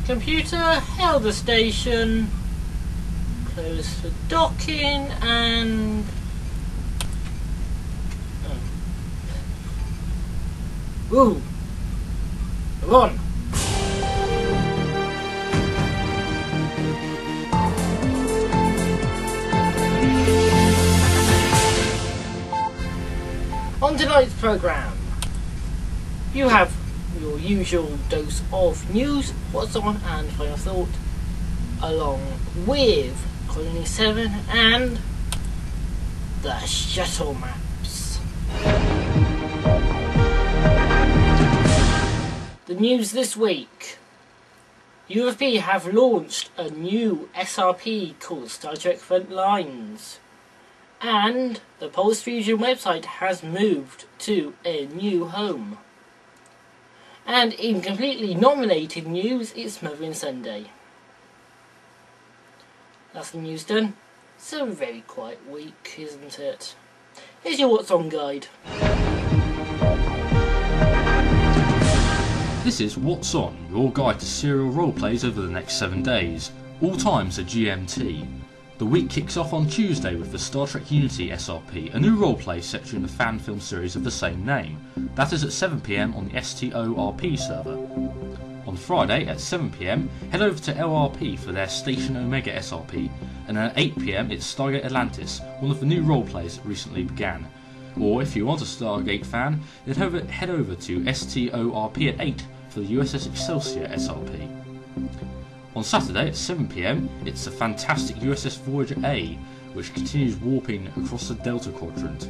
Computer, hail the station, close the docking, and... Ooh! Come on! On tonight's programme, you have your usual dose of news, what's on and final thought, along with Colony 7 and the shuttle maps. The news this week. UFP have launched a new SRP called Star Trek Frontlines. And the Pulse Fusion website has moved to a new home. And in completely nominated news, it's Mothering Sunday. That's the news done. It's a very quiet week, isn't it? Here's your What's On guide. This is What's On, your guide to serial roleplays over the next 7 days. All times are GMT. The week kicks off on Tuesday with the Star Trek Unity SRP, a new roleplay set during the fan film series of the same name. That is at 7 PM on the STORP server. On Friday at 7 PM, head over to LRP for their Station Omega SRP, and then at 8 PM it's Stargate Atlantis, one of the new roleplays that recently began. Or if you want a Stargate fan, then head over to STORP at 8 for the USS Excelsior SRP. On Saturday at 7 PM, it's the fantastic USS Voyager A, which continues warping across the Delta Quadrant.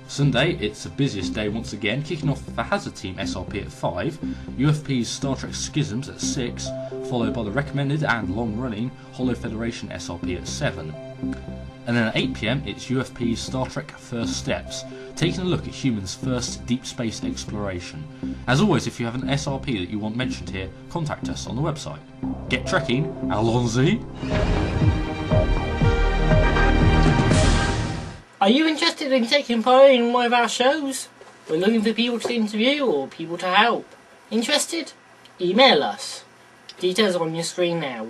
Sunday, it's the busiest day once again, kicking off the Hazard Team SRP at 5, UFP's Star Trek Schisms at 6, followed by the recommended and long-running Holo Federation SRP at 7. And then at 8 PM, it's UFP's Star Trek First Steps, taking a look at humans' first deep space exploration. As always, if you have an SRP that you want mentioned here, contact us on the website. Get trekking, allons-y! Are you interested in taking part in one of our shows? We're looking for people to interview or people to help. Interested? Email us. Details are on your screen now.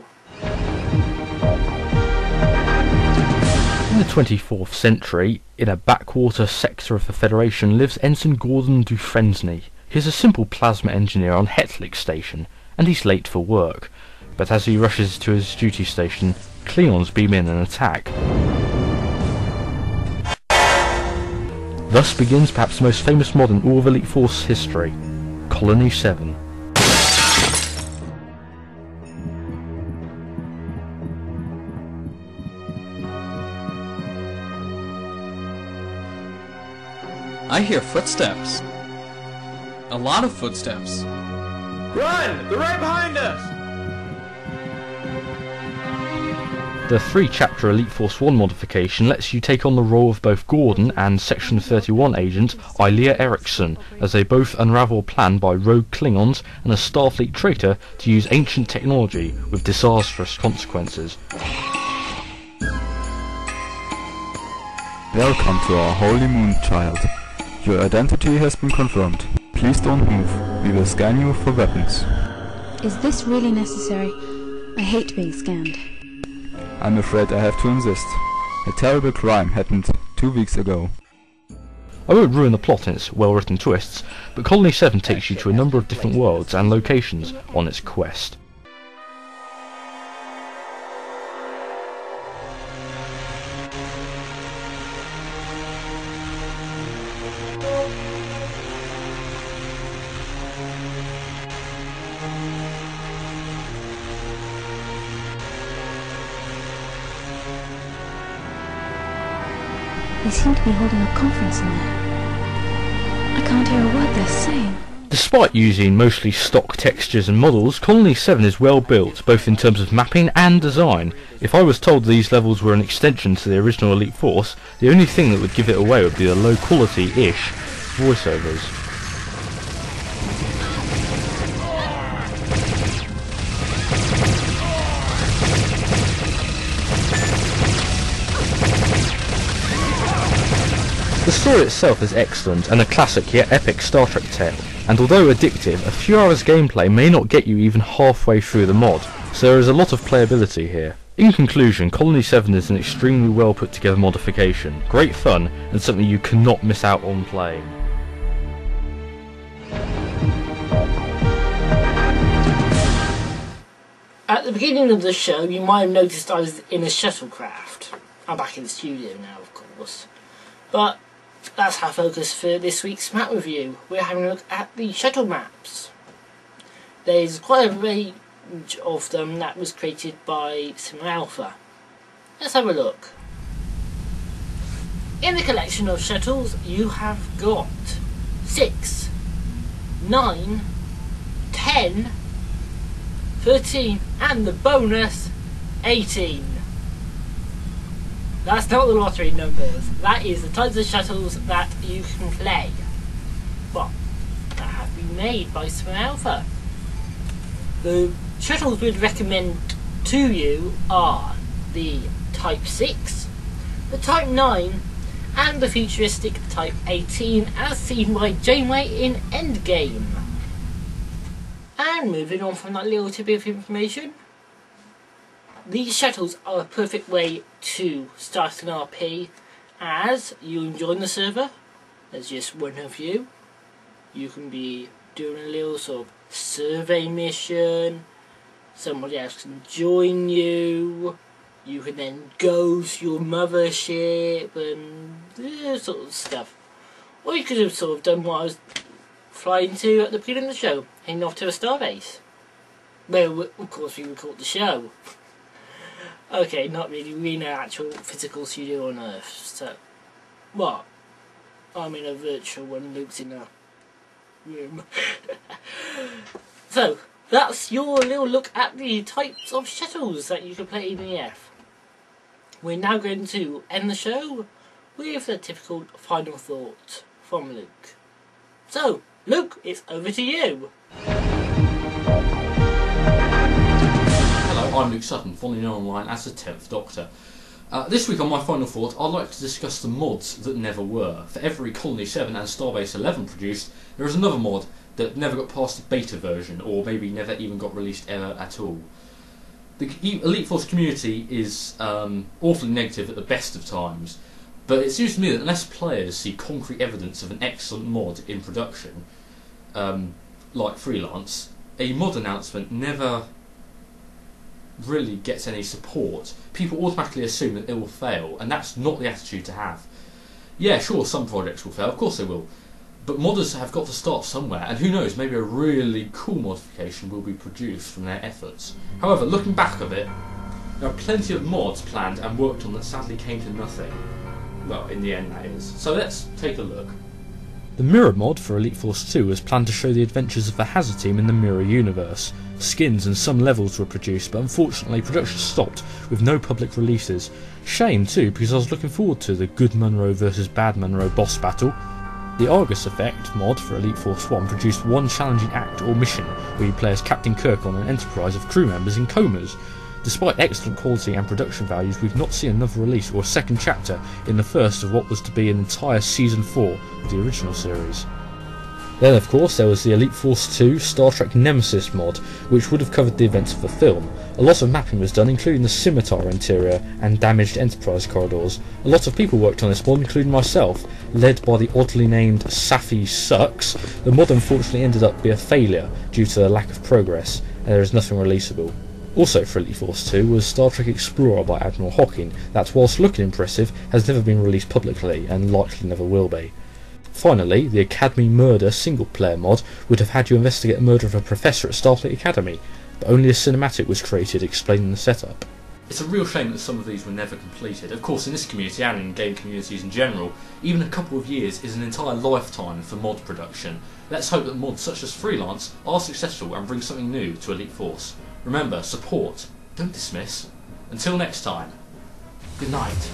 In the 24th century, in a backwater sector of the Federation lives Ensign Gordon Dufresne. He's a simple plasma engineer on Hetlick Station, and he's late for work. But as he rushes to his duty station, Klingons beam in and attack. Thus begins perhaps the most famous mod in all of Elite Force history, Colony 7. I hear footsteps. A lot of footsteps. Run! They're right behind us! The 3-chapter Elite Force 1 modification lets you take on the role of both Gordon and Section 31 agent Ilea Erickson, as they both unravel a plan by rogue Klingons and a Starfleet traitor to use ancient technology with disastrous consequences. Welcome to our Holy Moon, child. Your identity has been confirmed. Please don't move. We will scan you for weapons. Is this really necessary? I hate being scanned. I'm afraid I have to insist. A terrible crime happened 2 weeks ago. I won't ruin the plot in its well-written twists, but Colony 7 takes you to a number of different worlds and locations on its quest. They seem to be holding a conference in there. I can't hear a word they're saying. Despite using mostly stock textures and models, Colony 7 is well built, both in terms of mapping and design. If I was told these levels were an extension to the original Elite Force, the only thing that would give it away would be the low quality-ish voiceovers. The story itself is excellent and a classic yet epic Star Trek tale. and although addictive, a few hours gameplay may not get you even halfway through the mod, so there is a lot of playability here. In conclusion, Colony 7 is an extremely well put together modification, great fun, and something you cannot miss out on playing. At the beginning of the show, you might have noticed I was in a shuttlecraft. I'm back in the studio now, of course. But that's our focus for this week's map review. We're having a look at the shuttle maps. There's quite a range of them that was created by Cinema Alpha. Let's have a look. In the collection of shuttles, you have got 6, 9, 10, 13, and the bonus 18. That's not the lottery numbers, that is the types of shuttles that you can play. But that have been made by Cinema Alpha. The shuttles we'd recommend to you are the Type 6, the Type 9, and the futuristic Type 18 as seen by Janeway in Endgame. And moving on from that little tidbit of information, these shuttles are a perfect way to start an RP as you join the server. There's just one of you. You can be doing a little sort of survey mission, somebody else can join you, you can then go to your mothership and this sort of stuff. Or you could have sort of done what I was flying to at the beginning of the show, heading off to a starbase. Well, of course we record the show. Okay, not really, we're in an actual physical studio on Earth, so... What? I'm in a virtual one, Luke's in a room. So, that's your little look at the types of shuttles that you can play in EF. We're now going to end the show with a typical final thought from Luke. So, Luke, it's over to you. Hello, I'm Luke Sutton, formerly known online as the 10th Doctor. This week on my final thought, I'd like to discuss the mods that never were. For every Colony 7 and Starbase 11 produced, there is another mod that never got past the beta version, or maybe never even got released ever at all. The Elite Force community is awfully negative at the best of times, but it seems to me that unless players see concrete evidence of an excellent mod in production, like Freelance, a mod announcement never really gets any support. People automatically assume that it will fail, and that's not the attitude to have. Yeah, sure, some projects will fail, of course they will, but modders have got to start somewhere, and who knows, maybe a really cool modification will be produced from their efforts. However, looking back of it, there are plenty of mods planned and worked on that sadly came to nothing. Well, in the end that is. So let's take a look. The Mirror mod for Elite Force 2 was planned to show the adventures of the Hazard team in the Mirror universe. Skins and some levels were produced, but unfortunately production stopped with no public releases. Shame too, because I was looking forward to the Good Monroe vs Bad Monroe boss battle. The Argus Effect mod for Elite Force 1 produced one challenging act or mission where you play as Captain Kirk on an enterprise of crew members in comas. Despite excellent quality and production values, we've not seen another release or a second chapter in the first of what was to be an entire Season 4 of the original series. Then of course there was the Elite Force 2 Star Trek Nemesis mod, which would have covered the events of the film. A lot of mapping was done, including the Scimitar interior and damaged Enterprise corridors. A lot of people worked on this mod, including myself, led by the oddly named Safi Sucks. The mod unfortunately ended up being a failure due to the lack of progress, and there is nothing releasable. Also for Elite Force 2 was Star Trek Explorer by Admiral Hocking, that whilst looking impressive has never been released publicly and likely never will be. Finally, the Academy Murder single player mod would have had you investigate the murder of a professor at Starfleet Academy, but only a cinematic was created explaining the setup. It's a real shame that some of these were never completed. Of course, in this community and in game communities in general, even a couple of years is an entire lifetime for mod production. Let's hope that mods such as Freelance are successful and bring something new to Elite Force. Remember, support, don't dismiss. Until next time, good night.